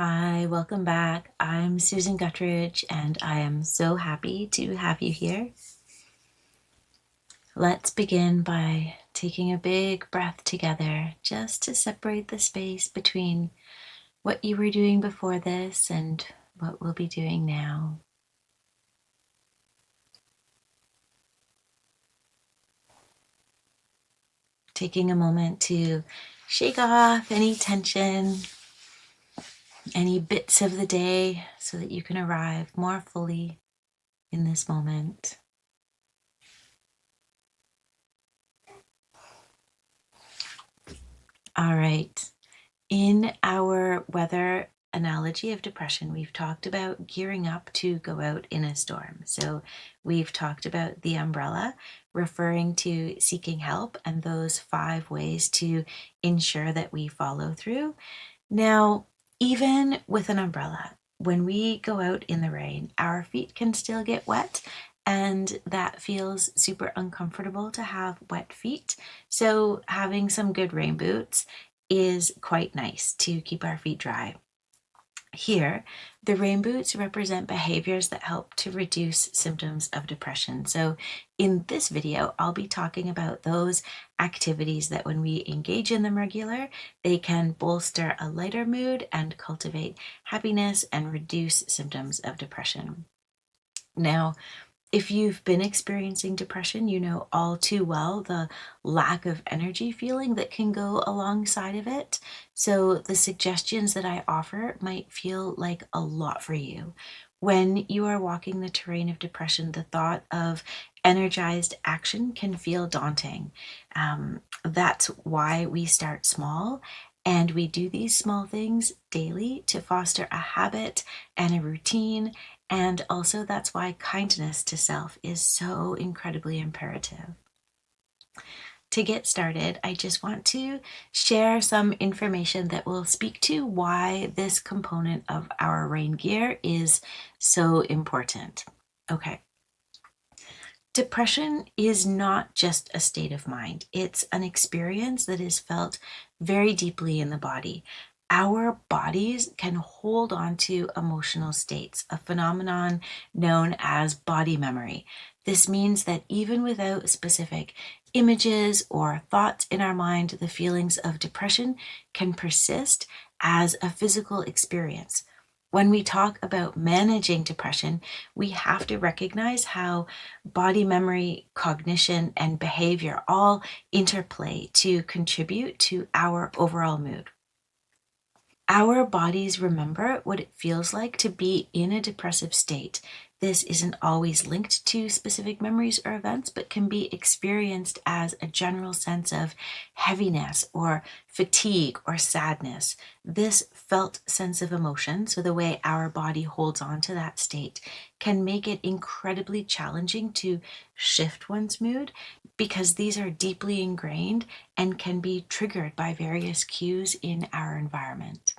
Hi, welcome back. I'm Susan Guttridge, and I am so happy to have you here. Let's begin by taking a big breath together just to separate the space between what you were doing before this and what we'll be doing now. Taking a moment to shake off any tension, any bits of the day, so that you can arrive more fully in this moment. All right. In our weather analogy of depression, we've talked about gearing up to go out in a storm. So we've talked about the umbrella, referring to seeking help and those 5 ways to ensure that we follow through. Now, even with an umbrella, when we go out in the rain, our feet can still get wet. And that feels super uncomfortable to have wet feet. So, having some good rain boots is quite nice to keep our feet dry. Here, the rain boots represent behaviors that help to reduce symptoms of depression. So, in this video, I'll be talking about those activities that when we engage in them regular, they can bolster a lighter mood and cultivate happiness and reduce symptoms of depression. Now, if you've been experiencing depression, you know all too well the lack of energy feeling that can go alongside of it. So, the suggestions that I offer might feel like a lot for you. When you are walking the terrain of depression, the thought of energized action can feel daunting. That's why we start small. And we do these small things daily to foster a habit and a routine, and also, that's why kindness to self is so incredibly imperative. To get started, I just want to share some information that will speak to why this component of our rain gear is so important. Okay. Depression is not just a state of mind, it's an experience that is felt very deeply in the body. Our bodies can hold on to emotional states, a phenomenon known as body memory. This means that even without specific images or thoughts in our mind, the feelings of depression can persist as a physical experience. When we talk about managing depression, we have to recognize how body memory, cognition, and behavior all interplay to contribute to our overall mood. Our bodies remember what it feels like to be in a depressive state. This isn't always linked to specific memories or events, but can be experienced as a general sense of heaviness or fatigue or sadness. This felt sense of emotion, so the way our body holds on to that state, can make it incredibly challenging to shift one's mood because these are deeply ingrained and can be triggered by various cues in our environment.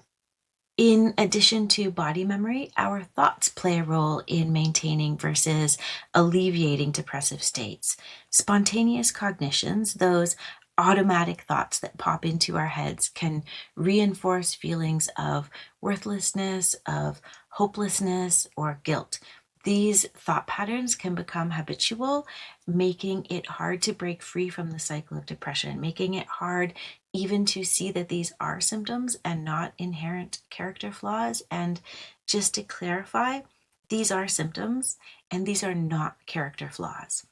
In addition to body memory, our thoughts play a role in maintaining versus alleviating depressive states. Spontaneous cognitions, those automatic thoughts that pop into our heads, can reinforce feelings of worthlessness, of hopelessness, or guilt. These thought patterns can become habitual, making it hard to break free from the cycle of depression, making it hard even to see that these are symptoms and not inherent character flaws. And just to clarify, these are symptoms and these are not character flaws.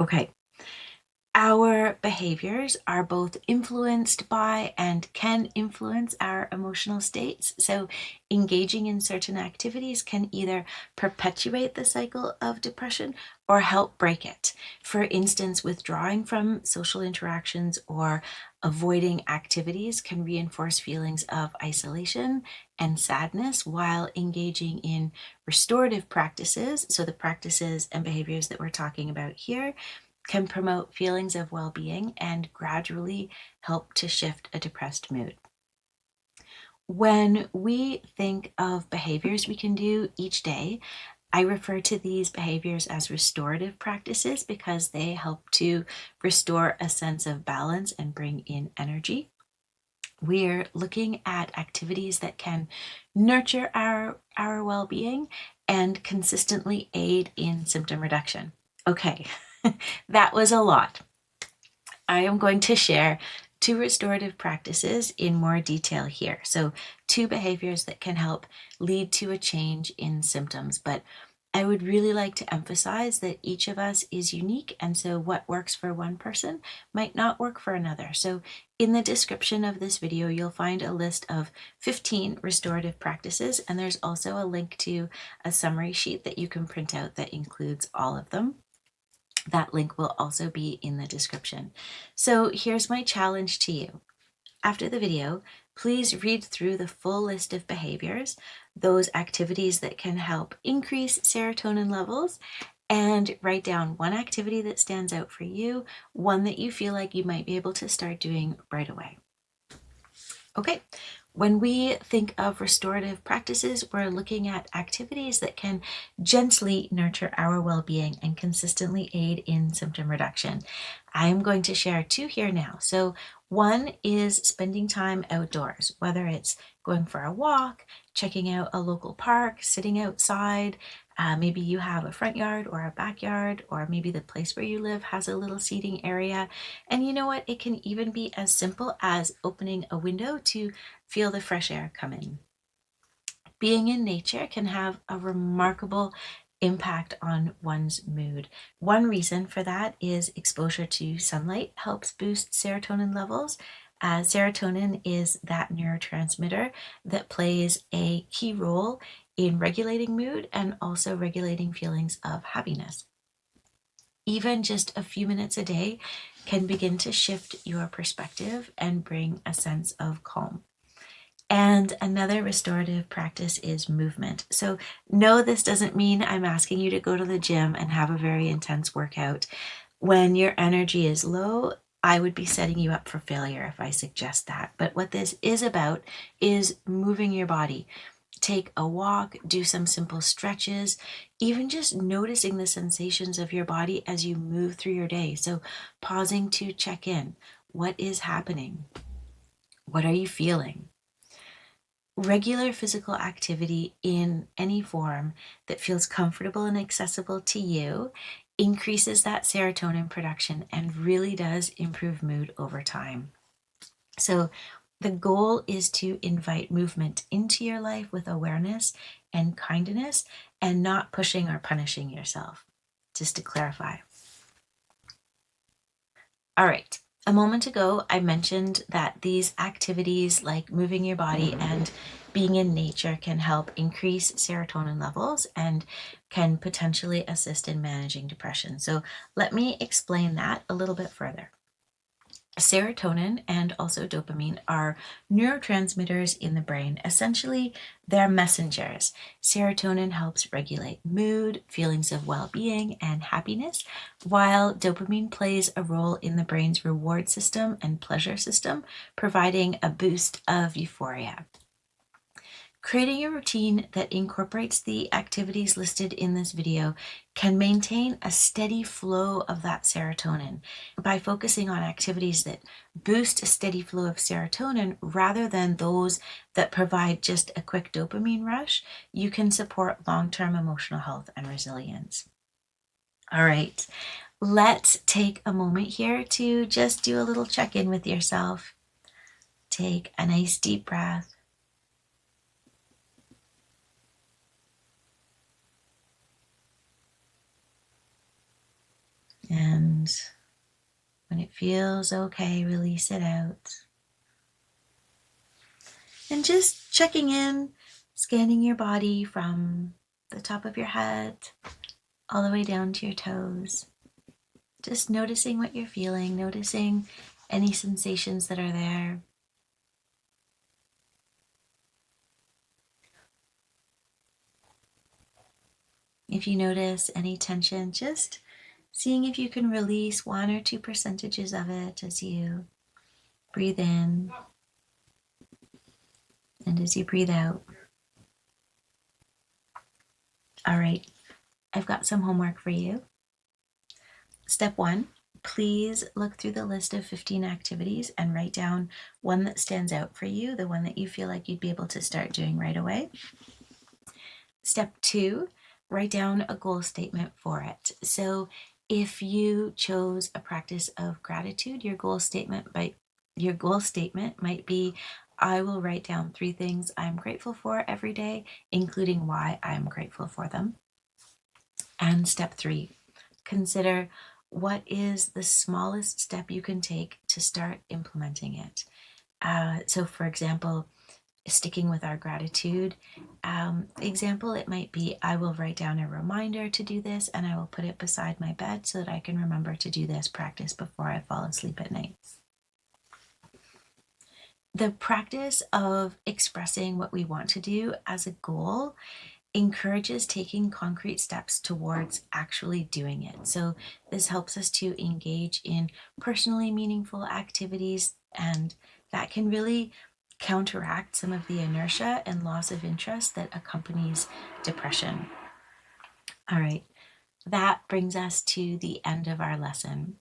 Okay, our behaviors are both influenced by and can influence our emotional states. So, engaging in certain activities can either perpetuate the cycle of depression or help break it. For instance, withdrawing from social interactions or avoiding activities can reinforce feelings of isolation and sadness, while engaging in restorative practices, so the practices and behaviors that we're talking about here, can promote feelings of well being and gradually help to shift a depressed mood. When we think of behaviors we can do each day, I refer to these behaviors as restorative practices because they help to restore a sense of balance and bring in energy. We're looking at activities that can nurture our well-being and consistently aid in symptom reduction. Okay, that was a lot. I am going to share two restorative practices in more detail here. So, two behaviors that can help lead to a change in symptoms. But I would really like to emphasize that each of us is unique, and so what works for one person might not work for another. So, in the description of this video, you'll find a list of 15 restorative practices, and there's also a link to a summary sheet that you can print out that includes all of them. That link will also be in the description. So here's my challenge to you. After the video, please read through the full list of behaviors, those activities that can help increase serotonin levels, and write down one activity that stands out for you, one that you feel like you might be able to start doing right away. Okay, when we think of restorative practices, we're looking at activities that can gently nurture our well-being and consistently aid in symptom reduction. I'm going to share two here now. So one is spending time outdoors, whether it's going for a walk, checking out a local park, sitting outside. Maybe you have a front yard or a backyard, or maybe the place where you live has a little seating area. And you know what? It can even be as simple as opening a window to feel the fresh air come in. Being in nature can have a remarkable impact on one's mood. One reason for that is exposure to sunlight helps boost serotonin levels. Serotonin is that neurotransmitter that plays a key role in regulating mood and also regulating feelings of happiness. Even just a few minutes a day can begin to shift your perspective and bring a sense of calm. And another restorative practice is movement. So, no, this doesn't mean I'm asking you to go to the gym and have a very intense workout. When your energy is low, I would be setting you up for failure if I suggest that. But what this is about is moving your body. Take a walk, do some simple stretches, even just noticing the sensations of your body as you move through your day. So, pausing to check in. What is happening? What are you feeling? Regular physical activity in any form that feels comfortable and accessible to you increases that serotonin production and really does improve mood over time. So, the goal is to invite movement into your life with awareness and kindness and not pushing or punishing yourself, just to clarify. All right. A moment ago, I mentioned that these activities like moving your body and being in nature can help increase serotonin levels and can potentially assist in managing depression. So let me explain that a little bit further. Serotonin and also dopamine are neurotransmitters in the brain. Essentially, they're messengers. Serotonin helps regulate mood, feelings of well-being, and happiness, while dopamine plays a role in the brain's reward system and pleasure system, providing a boost of euphoria. Creating a routine that incorporates the activities listed in this video can maintain a steady flow of that serotonin. By focusing on activities that boost a steady flow of serotonin rather than those that provide just a quick dopamine rush, you can support long-term emotional health and resilience. All right, let's take a moment here to just do a little check-in with yourself. Take a nice deep breath. And when it feels okay, release it out. And just checking in, scanning your body from the top of your head all the way down to your toes. Just noticing what you're feeling, noticing any sensations that are there. If you notice any tension, just seeing if you can release 1 or 2 percentages of it as you breathe in and as you breathe out. All right, I've got some homework for you. Step 1, Please look through the list of 15 activities and write down one that stands out for you, the one that you feel like you'd be able to start doing right away. Step 2, write down a goal statement for it. So if you chose a practice of gratitude, your goal statement might be, I will write down 3 things I'm grateful for every day, including why I'm grateful for them. And step 3, consider what is the smallest step you can take to start implementing it. So for example, sticking with our gratitude example, it might be, I will write down a reminder to do this and I will put it beside my bed so that I can remember to do this practice before I fall asleep at night. The practice of expressing what we want to do as a goal encourages taking concrete steps towards actually doing it. So this helps us to engage in personally meaningful activities, and that can really counteract some of the inertia and loss of interest that accompanies depression. All right, that brings us to the end of our lesson.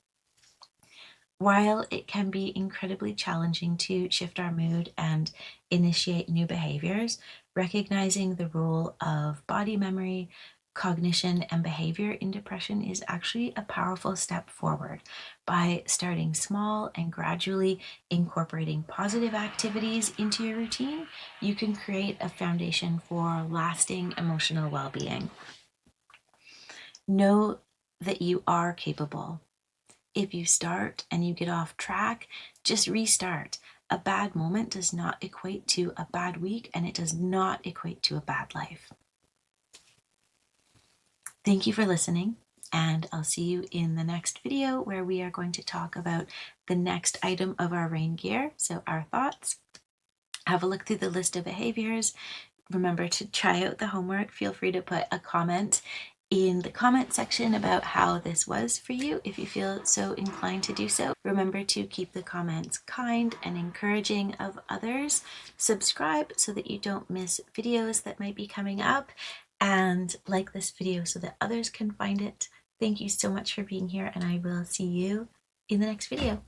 While it can be incredibly challenging to shift our mood and initiate new behaviors, recognizing the role of body memory, cognition, and behavior in depression is actually a powerful step forward. By starting small and gradually incorporating positive activities into your routine, you can create a foundation for lasting emotional well being. Know that you are capable. If you start and you get off track, just restart. A bad moment does not equate to a bad week, and it does not equate to a bad life. Thank you for listening, and I'll see you in the next video where we are going to talk about the next item of our rain gear, so our thoughts. Have a look through the list of behaviors. Remember to try out the homework. Feel free to put a comment in the comment section about how this was for you if you feel so inclined to do so. Remember to keep the comments kind and encouraging of others. Subscribe so that you don't miss videos that might be coming up, and like this video so that others can find it. Thank you so much for being here, and I will see you in the next video.